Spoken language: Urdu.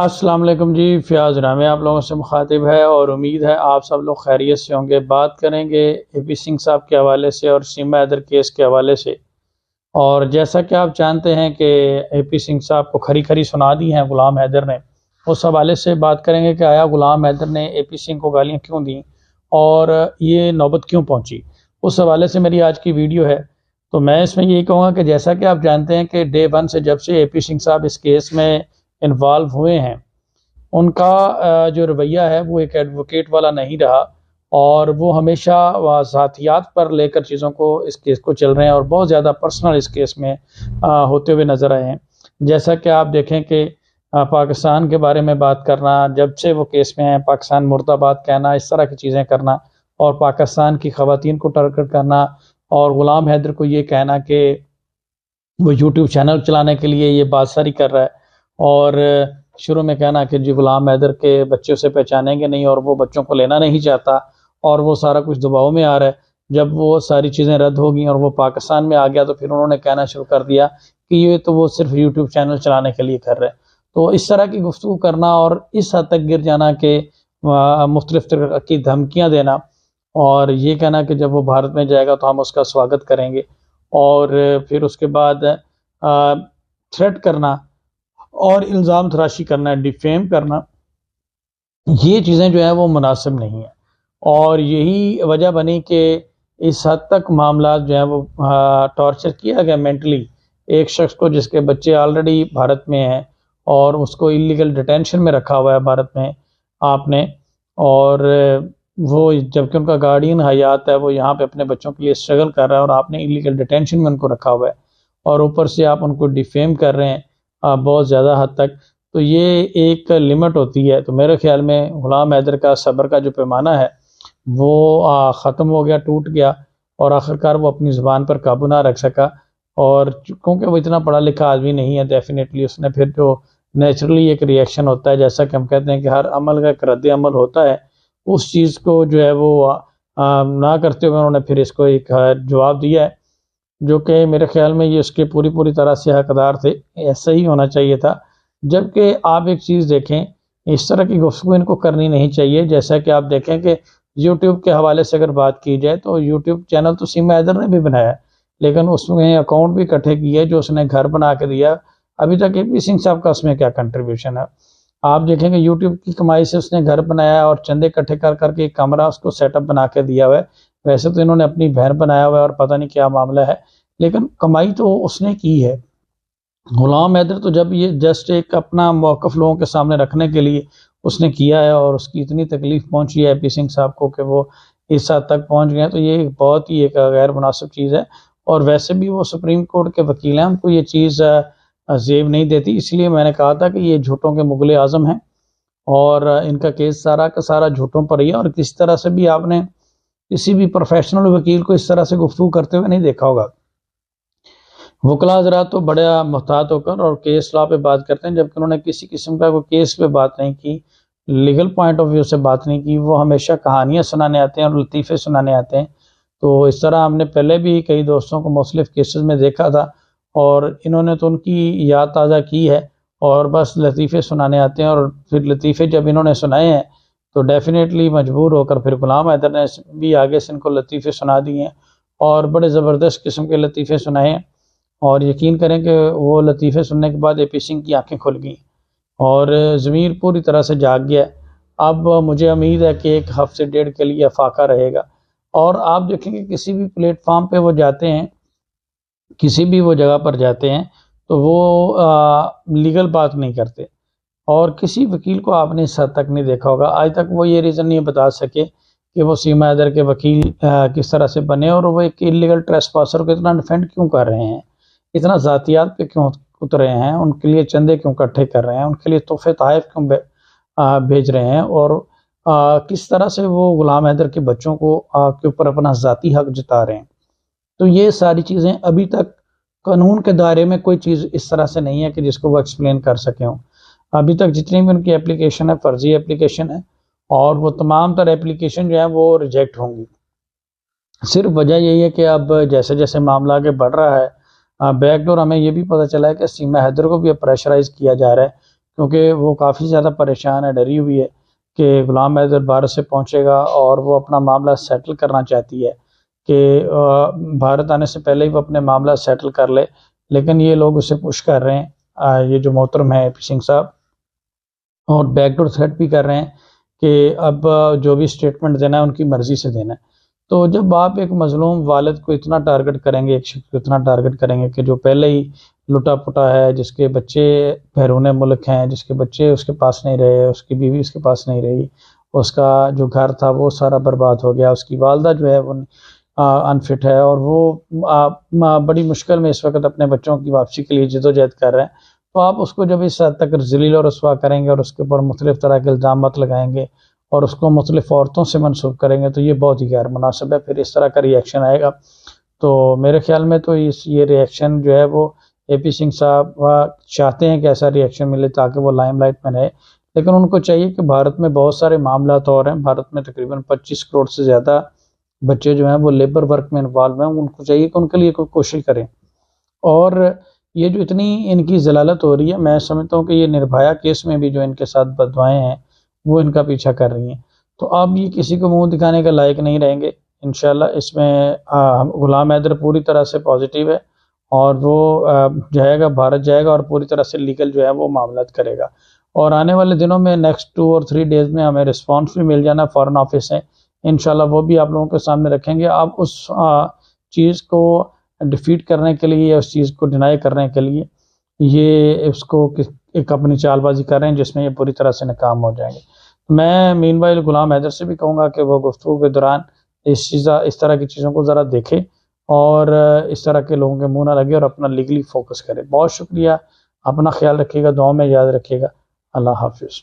السلام علیکم جی، فیاض رحمی آپ لوگوں سے مخاطب ہے اور امید ہے آپ سب لوگ خیریت سے ہوں گے۔ بات کریں گے اے پی سنگھ صاحب کے حوالے سے اور سیما حیدر کیس کے حوالے سے۔ اور جیسا کہ آپ جانتے ہیں کہ اے پی سنگھ صاحب کو کھری کھری سنا دی ہیں غلام حیدر نے، اس حوالے سے بات کریں گے کہ آیا غلام حیدر نے اے پی سنگھ کو گالیاں کیوں دیں اور یہ نوبت کیوں پہنچی، اس حوالے سے میری آج کی ویڈیو ہے۔ تو میں اس میں یہی کہوں گا کہ جیسا کہ آپ جانتے ہیں کہ ڈے ون سے جب سے اے پی سنگھ صاحب اس کیس میں انوالو ہوئے ہیں، ان کا جو رویہ ہے وہ ایک ایڈوکیٹ والا نہیں رہا، اور وہ ہمیشہ ذاتیات پر لے کر چیزوں کو اس کیس کو چل رہے ہیں اور بہت زیادہ پرسنل اس کیس میں ہوتے ہوئے نظر آئے ہیں۔ جیسا کہ آپ دیکھیں کہ پاکستان کے بارے میں بات کرنا، جب سے وہ کیس میں ہیں پاکستان مرد آباد کہنا، اس طرح کی چیزیں کرنا، اور پاکستان کی خواتین کو ٹارگٹ کرنا، اور غلام حیدر کو یہ کہنا کہ وہ یوٹیوب چینل چلانے کے لیے یہ بات ساری کر رہا ہے، اور شروع میں کہنا کہ جی غلام حیدر کے بچوں سے پہچانیں گے نہیں اور وہ بچوں کو لینا نہیں چاہتا، اور وہ سارا کچھ دباؤ میں آ رہا ہے۔ جب وہ ساری چیزیں رد ہو گئیں اور وہ پاکستان میں آ گیا تو پھر انہوں نے کہنا شروع کر دیا کہ یہ تو وہ صرف یوٹیوب چینل چلانے کے لیے کر رہے ہیں۔ تو اس طرح کی گفتگو کرنا اور اس حد تک گر جانا کہ مختلف طرح کی دھمکیاں دینا، اور یہ کہنا کہ جب وہ بھارت میں جائے گا تو ہم اس کا سواگت کریں گے، اور پھر اس کے بعد تھریٹ کرنا اور الزام تراشی کرنا، ڈیفیم کرنا، یہ چیزیں جو ہیں وہ مناسب نہیں ہیں، اور یہی وجہ بنی کہ اس حد تک معاملات جو ہیں وہ ٹارچر کیا گیا مینٹلی ایک شخص کو جس کے بچے آلریڈی بھارت میں ہیں، اور اس کو ایلیگل ڈیٹینشن میں رکھا ہوا ہے بھارت میں آپ نے، اور وہ جبکہ ان کا گارڈین حیات ہے وہ یہاں پہ اپنے بچوں کے لیے اسٹرگل کر رہا ہے، اور آپ نے ایلیگل ڈیٹینشن میں ان کو رکھا ہوا ہے، اور اوپر سے آپ ان کو ڈیفیم کر رہے ہیں بہت زیادہ حد تک۔ تو یہ ایک لمٹ ہوتی ہے۔ تو میرے خیال میں غلام حیدر کا صبر کا جو پیمانہ ہے وہ ختم ہو گیا، ٹوٹ گیا، اور آخرکار وہ اپنی زبان پر قابو نہ رکھ سکا، اور کیونکہ وہ اتنا پڑھا لکھا آدمی نہیں ہے، ڈیفینیٹلی اس نے پھر جو نیچرلی ایک ریئیکشن ہوتا ہے، جیسا کہ ہم کہتے ہیں کہ ہر عمل کا ایک رد عمل ہوتا ہے، اس چیز کو جو ہے وہ نہ کرتے ہوئے انہوں نے پھر اس کو ایک جواب دیا ہے، جو کہ میرے خیال میں یہ اس کے پوری طرح سے حقدار تھے، ایسا ہی ہونا چاہیے تھا۔ جبکہ آپ ایک چیز دیکھیں، اس طرح کی گفتگو ان کو کرنی نہیں چاہیے۔ جیسا کہ آپ دیکھیں کہ یوٹیوب کے حوالے سے اگر بات کی جائے تو یوٹیوب چینل تو سیما حیدر نے بھی بنایا ہے، لیکن اس میں اکاؤنٹ بھی اکٹھے کیے جو اس نے گھر بنا کے دیا۔ ابھی تک اے پی سنگھ صاحب کا اس میں کیا کنٹریبیوشن ہے؟ آپ دیکھیں کہ یوٹیوب کی کمائی سے اس نے گھر بنایا اور چندے اکٹھے کر کر کے ایک کمرہ اس کو سیٹ اپ بنا کے دیا ہوا ہے۔ ویسے تو انہوں نے اپنی بہن بنایا ہوا ہے اور پتہ نہیں کیا معاملہ ہے، لیکن کمائی تو اس نے کی ہے۔ غلام حیدر تو جب یہ جسٹ ایک اپنا موقف لوگوں کے سامنے رکھنے کے لیے اس نے کیا ہے، اور اس کی اتنی تکلیف پہنچی ہے اے پی سنگھ صاحب کو کہ وہ اس حد تک پہنچ گئے ہیں، تو یہ بہت ہی ایک غیر مناسب چیز ہے۔ اور ویسے بھی وہ سپریم کورٹ کے وکیل ہیں، ان کو یہ چیز زیب نہیں دیتی، اس لیے میں نے کہا تھا کہ یہ جھوٹوں کے مغل اعظم ہیں، اور ان کا کیس سارا کا سارا جھوٹوں پر ہی ہے، اور کس طرح سے بھی آپ نے کسی بھی پروفیشنل وکیل کو اس طرح سے گفتگو کرتے ہوئے نہیں دیکھا ہوگا۔ وکلاء حضرات تو بڑا محتاط ہو کر اور کیس لا پہ بات کرتے ہیں، جبکہ انہوں نے کسی قسم کا کوئی کیس پہ بات نہیں کی، لیگل پوائنٹ آف ویو سے بات نہیں کی، وہ ہمیشہ کہانیاں سنانے آتے ہیں اور لطیفے سنانے آتے ہیں۔ تو اس طرح ہم نے پہلے بھی کئی دوستوں کو مختلف کیسز میں دیکھا تھا، اور انہوں نے تو ان کی یاد تازہ کی ہے اور بس لطیفے سنانے آتے ہیں، اور پھر لطیفے جب انہوں نے سنائے ہیں تو ڈیفینیٹلی مجبور ہو کر پھر غلام حیدر نے بھی آگے سے ان کو لطیفے سنا دیے ہیں، اور بڑے زبردست قسم کے لطیفے سنائے ہیں، اور یقین کریں کہ وہ لطیفے سننے کے بعد اے پی سنگھ کی آنکھیں کھل گئیں اور ضمیر پوری طرح سے جاگ گیا ہے۔ اب مجھے امید ہے کہ ایک ہفتے ڈیڑھ کے لیے فاقہ رہے گا، اور آپ دیکھیں کہ کسی بھی پلیٹ فارم پہ وہ جاتے ہیں، کسی بھی وہ جگہ پر جاتے ہیں تو وہ لیگل بات نہیں کرتے، اور کسی وکیل کو آپ نے اس حد تک نہیں دیکھا ہوگا آج تک وہ یہ ریزن نہیں بتا سکے کہ وہ سیما حیدر کے وکیل کس طرح سے بنے، اور وہ ایک انلیگل ٹریسپاسر کو اتنا ڈیفینڈ کیوں کر رہے ہیں، اتنا ذاتیات پہ کیوں اترے ہیں، ان کے لیے چندے کیوں اکٹھے کر رہے ہیں، ان کے لیے تحفے تحائف کیوں بھیج رہے ہیں، اور کس طرح سے وہ غلام حیدر کے بچوں کو کے اوپر اپنا ذاتی حق جتا رہے ہیں۔ تو یہ ساری چیزیں ابھی تک قانون کے دائرے میں کوئی چیز اس طرح سے نہیں ہے کہ جس کو وہ ایکسپلین کر سکیں ہوں۔ ابھی تک جتنی بھی ان کی اپلیکیشن ہے فرضی اپلیکیشن ہے، اور وہ تمام تر اپلیکیشن جو ہیں وہ ریجیکٹ ہوں گی۔ صرف وجہ یہی ہے کہ اب جیسے جیسے معاملہ آگے بڑھ رہا ہے، بیک ڈور ہمیں یہ بھی پتہ چلا ہے کہ سیما حیدر کو بھی اب پریشرائز کیا جا رہا ہے، کیونکہ وہ کافی زیادہ پریشان ہے، ڈری ہوئی ہے کہ غلام حیدر بھارت سے پہنچے گا، اور وہ اپنا معاملہ سیٹل کرنا چاہتی ہے کہ بھارت آنے سے پہلے ہی وہ اپنے معاملہ سیٹل کر لے، لیکن یہ لوگ اسے پش کر رہے ہیں، یہ جو محترم ہے اے پی سنگھ صاحب، اور بیک ڈور تھریٹ بھی کر رہے ہیں کہ اب جو بھی اسٹیٹمنٹ دینا ہے ان کی مرضی سے دینا ہے۔ تو جب آپ ایک مظلوم والد کو اتنا ٹارگٹ کریں گے، ایک شخص کو اتنا ٹارگٹ کریں گے کہ جو پہلے ہی لٹا پٹا ہے، جس کے بچے بیرون ملک ہیں، جس کے بچے اس کے پاس نہیں رہے، اس کی بیوی اس کے پاس نہیں رہی، اس کا جو گھر تھا وہ سارا برباد ہو گیا، اس کی والدہ جو ہے وہ انفٹ ہے، اور وہ بڑی مشکل میں اس وقت اپنے بچوں کی واپسی کے لیے جدوجہد کر رہے ہیں، تو آپ اس کو جب اس حد تک ذلیل و رسوا کریں گے اور اس کے اوپر مختلف طرح کے الزامات لگائیں گے اور اس کو مختلف عورتوں سے منسوب کریں گے، تو یہ بہت ہی غیر مناسب ہے، پھر اس طرح کا ری ایکشن آئے گا۔ تو میرے خیال میں تو یہ ری ایکشن جو ہے وہ اے پی سنگھ صاحب چاہتے ہیں کہ ایسا ری ایکشن ملے تاکہ وہ لائم لائٹ میں رہے، لیکن ان کو چاہیے کہ بھارت میں بہت سارے معاملات اور ہیں، بھارت میں تقریباً 25 کروڑ سے زیادہ بچے جو ہیں وہ لیبر ورک میں انوالو ہیں، ان کو چاہیے کہ ان کے لیے کوئی کوشش کریں۔ اور یہ جو اتنی ان کی ضلالت ہو رہی ہے، میں سمجھتا ہوں کہ یہ نربھیا کیس میں بھی جو ان کے ساتھ بددعائیں ہیں وہ ان کا پیچھا کر رہی ہیں، تو اب یہ کسی کو منہ دکھانے کا لائق نہیں رہیں گے انشاءاللہ۔ اس میں غلام حیدر پوری طرح سے پازیٹیو ہے، اور وہ جائے گا، بھارت جائے گا، اور پوری طرح سے لیگل جو ہے وہ معاملات کرے گا، اور آنے والے دنوں میں نیکسٹ 2 اور 3 ڈیز میں ہمیں رسپانس بھی مل جانا فارن آفس سے انشاءاللہ، وہ بھی آپ لوگوں کے سامنے رکھیں گے۔ آپ اس چیز کو ڈیفیٹ کرنے کے لیے یا اس چیز کو ڈینائی کرنے کے لیے یہ اس کو ایک اپنی چال بازی کر رہے ہیں جس میں یہ پوری طرح سے ناکام ہو جائیں گے۔ میں مین وائل غلام حیدر سے بھی کہوں گا کہ وہ گفتگو کے دوران اس طرح کی چیزوں کو ذرا دیکھے اور اس طرح کے لوگوں کے منہ نہ لگے اور اپنا لیگلی فوکس کرے۔ بہت شکریہ، اپنا خیال رکھیے گا، دعاؤں میں یاد رکھیے گا۔ اللہ حافظ۔